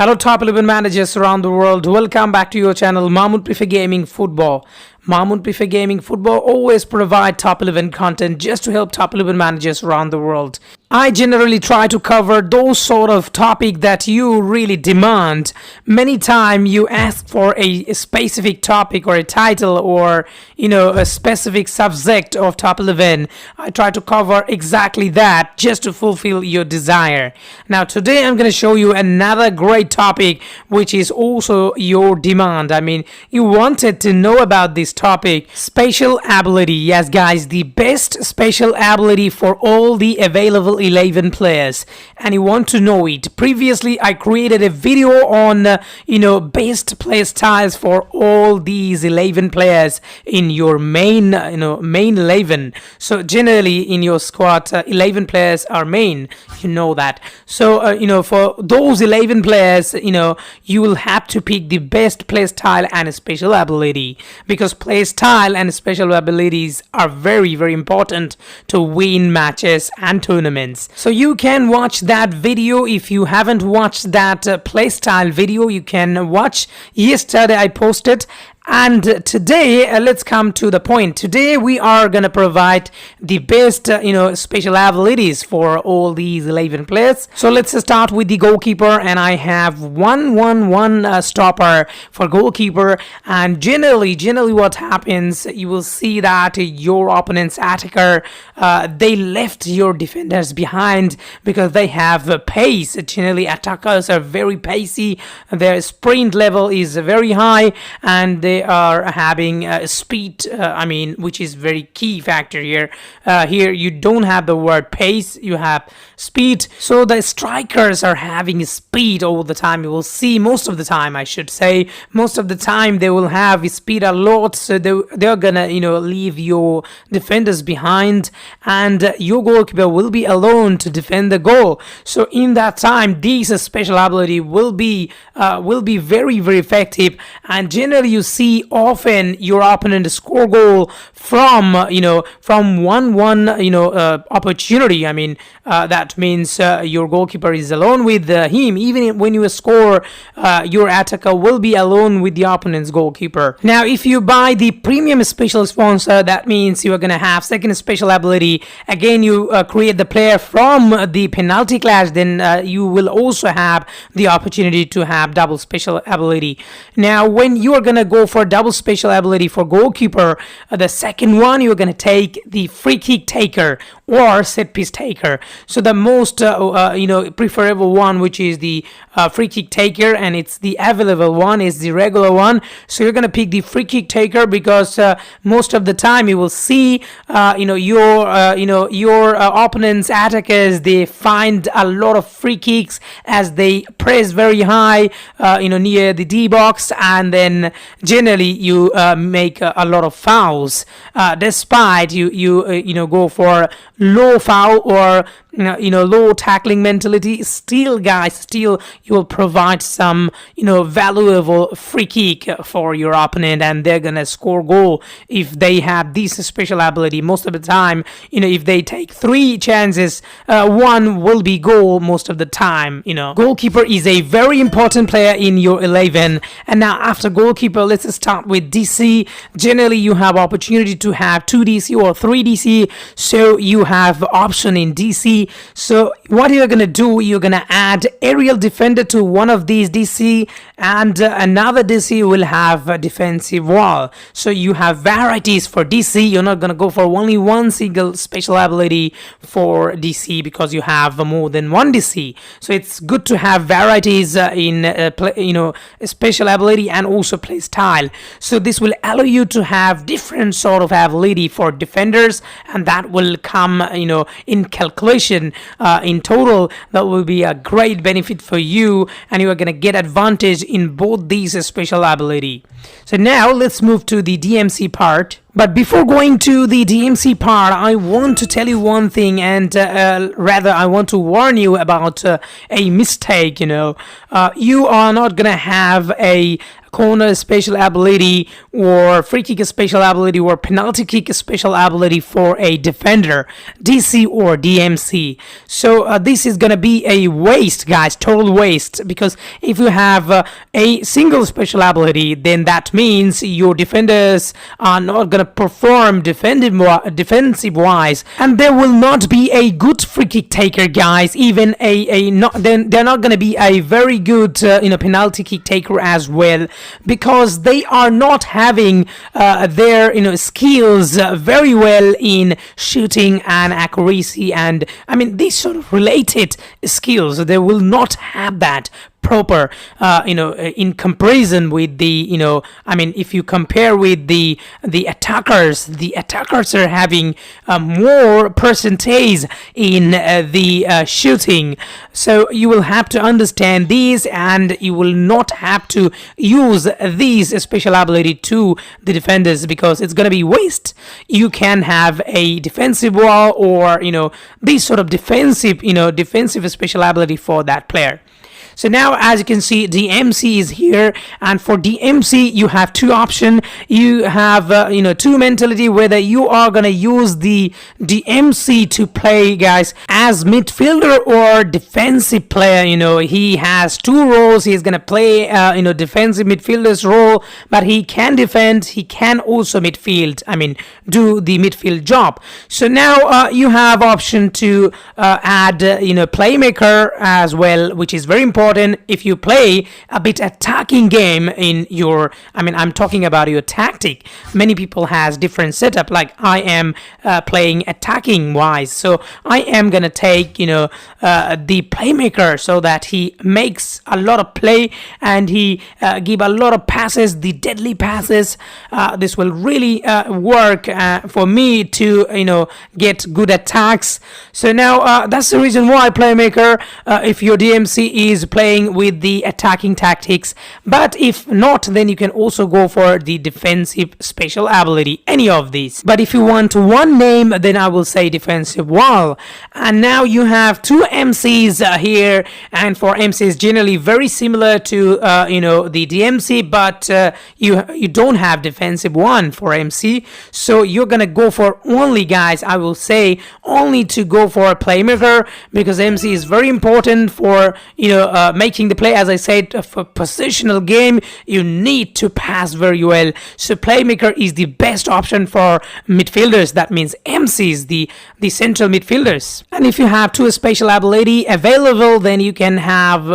Hello top 11 managers around the world, welcome back to your channel Mahmood Prefer Gaming Football. Mahmood Prefer Gaming Football always provide top 11 content just to help top 11 managers around the world. I generally try to cover those sort of topic that you really demand. Many time you ask for a specific topic or a title or a specific subject of top 11. I try to cover exactly that just to fulfill your desire. Now today I'm going to show you another great topic which is also your demand. I mean, you wanted to know about this topic, special ability. Yes guys, the best special ability for all the available 11 players, and you want to know it. Previously I created a video on best play styles for all these 11 players in your main 11. So generally in your squad 11 players are main, that. So for those 11 players, you will have to pick the best play style and special ability, because play style and special abilities are very important to win matches and tournaments. So you can watch that video. If you haven't watched that play style video, you can watch. Yesterday I posted. And today, let's come to the point. Today we are going to provide the best, special abilities for all these 11 players. So let's start with the goalkeeper, and I have 1-1-1 stopper for goalkeeper. And generally what happens, you will see that your opponent's attacker, they left your defenders behind because they have pace. Generally, attackers are very pacey. Their sprint level is very high, and they are having speed, which is very key factor here. Here you don't have the word pace, you have speed. So the strikers are having speed all the time. You will see most of the time, I should say, most of the time they will have speed a lot. So they're gonna leave your defenders behind, and your goalkeeper will be alone to defend the goal. So in that time, this special ability will be very effective. And generally you see often your opponent score goal from 1-1 opportunity. That means your goalkeeper is alone with him. Even when you score, your attacker will be alone with the opponent's goalkeeper. Now if you buy the premium special sponsor, that means you are gonna have second special ability. Again, you create the player from the penalty clash, then you will also have the opportunity to have double special ability. Now when you are gonna go for double special ability for goalkeeper, the second one you're going to take the free kick taker or set piece taker. So the most preferable one, which is the free kick taker, and it's the available one is the regular one. So you're going to pick the free kick taker because most of the time you will see your opponent's attackers, they find a lot of free kicks as they press very high near the D box, and then generally you make a lot of fouls. Despite you go for low foul or low tackling mentality, still you will provide some valuable free kick for your opponent, and they're gonna score goal if they have this special ability. Most of the time, if they take 3 chances, 1 will be goal most of the time. Goalkeeper is a very important player in your 11. And now after goalkeeper, let's start with DC. Generally you have opportunity to have 2 DC or 3 DC, so you have option in DC. So what you're gonna do, you're gonna add aerial defender to one of these DC, and another DC will have a defensive wall. So you have varieties for DC. You're not gonna go for only one single special ability for DC because you have more than one DC. So it's good to have varieties in special ability and also play style. So this will allow you to have different sort of ability for defenders, and that will come in calculation. In total, that will be a great benefit for you, and you are going to get advantage in both these special ability. So now let's move to the DMC part. But before going to the DMC part, I want to tell you one thing, and rather I want to warn you about a mistake. You are not gonna have a corner special ability or free kick special ability or penalty kick special ability for a defender, DC or DMC. So this is gonna be a waste, guys, total waste, because if you have a single special ability, then that means your defenders are not gonna perform defensive wise, and there will not be a good free kick taker, guys. Even then they're not gonna be a very good penalty kick taker as well, because they are not having their skills very well in shooting and accuracy, and I mean these sort of related skills. They will not have that proper in comparison with the if you compare with the attackers are having more percentage in the shooting. So you will have to understand these, and you will not have to use these special ability to the defenders, because it's going to be waste. You can have a defensive wall or these sort of defensive special ability for that player. So now, as you can see, DMC is here, and for DMC you have two options. You have two mentality, whether you are gonna use the DMC to play, guys, as midfielder or defensive player. He has two roles. He's gonna play defensive midfielder's role, but he can defend, he can also midfield, do the midfield job. So now you have option to add playmaker as well, which is very important if you play a bit attacking game in your, I'm talking about your tactic. Many people has different setup, like I am playing attacking wise, so I am gonna take the playmaker, so that he makes a lot of play and he give a lot of passes, the deadly passes. This will really work for me to get good attacks. So now that's the reason why playmaker, if your DMC is playing with the attacking tactics. But if not, then you can also go for the defensive special ability, any of these. But if you want one name, then I will say defensive wall. And now you have two MCs here, and for MCs generally very similar to the DMC, but you don't have defensive one for MC. So you're gonna go for only, guys, I will say only to go for a playmaker, because MC is very important for making the play. As I said, for positional game, you need to pass very well. So playmaker is the best option for midfielders. That means MCs, the central midfielders. And if you have two special ability available, then you can have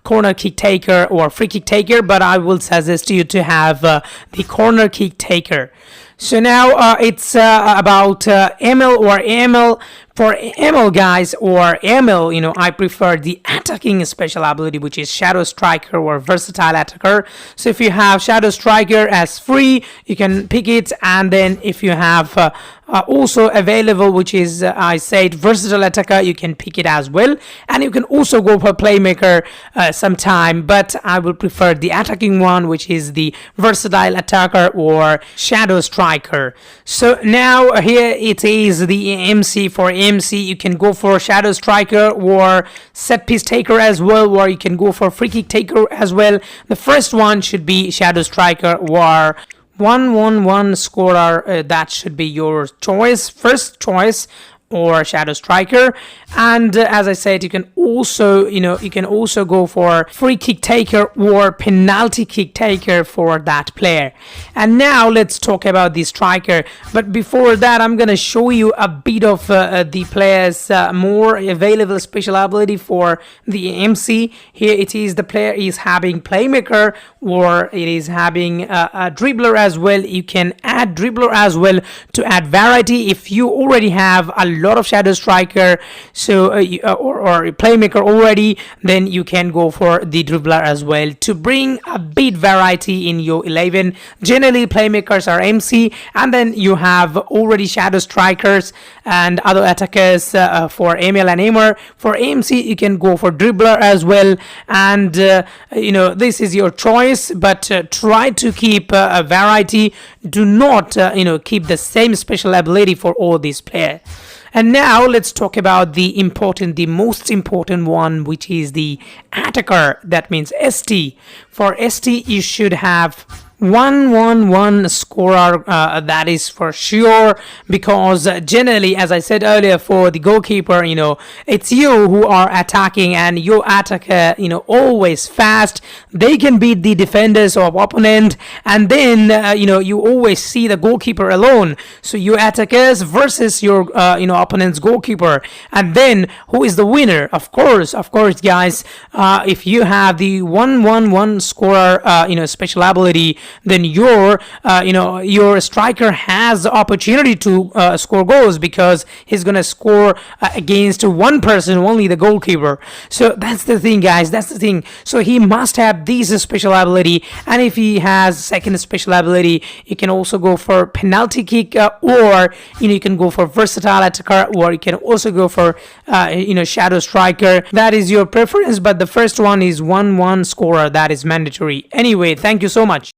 corner kick taker or free kick taker, but I will suggest you to have the corner kick taker. So now it's about ML or AML. For ML, guys, or ML, I prefer the attacking special ability, which is Shadow Striker or Versatile Attacker. So if you have Shadow Striker as free, you can pick it. And then if you have also available, which is I said Versatile Attacker, you can pick it as well. And you can also go for Playmaker sometime, but I will prefer the attacking one, which is the Versatile Attacker or Shadow Striker. So now here it is the MC. For MC, you can go for Shadow Striker or Set Piece Taker as well, or you can go for Free Kick Taker as well. The first one should be Shadow Striker or 1-1-1 scorer. That should be your choice, first choice, or Shadow Striker. And as I said, you can also go for free kick taker or penalty kick taker for that player. And now let's talk about the striker, but before that I'm gonna show you a bit of the players more available special ability for the MC. Here it is, the player is having playmaker, or it is having a dribbler as well. You can add dribbler as well to add variety. If you already have a lot of Shadow Striker, so or playmaker already, then you can go for the dribbler as well to bring a bit variety in your 11. Generally playmakers are MC, and then you have already Shadow Strikers and other attackers for ML and Aimer. For MC you can go for dribbler as well, and this is your choice, but try to keep a variety. Do not keep the same special ability for all these players. And now let's talk about the most important one, which is the attacker. That means ST. For ST, you should have 1-1-1 scorer, that is for sure, because generally, as I said earlier, for the goalkeeper, it's you who are attacking, and your attacker, always fast. They can beat the defenders of opponent, and then you always see the goalkeeper alone. So your attackers versus your opponent's goalkeeper, and then who is the winner? Of course, guys. If you have the 1-1-1 scorer, special ability, then your striker has the opportunity to score goals, because he's gonna score against one person, only the goalkeeper. So that's the thing, guys. That's the thing. So he must have this special ability, and if he has second special ability, you can also go for penalty kick, or you can go for versatile attacker, or you can also go for shadow striker. That is your preference, but the first one is 1-1 scorer. That is mandatory. Anyway, thank you so much.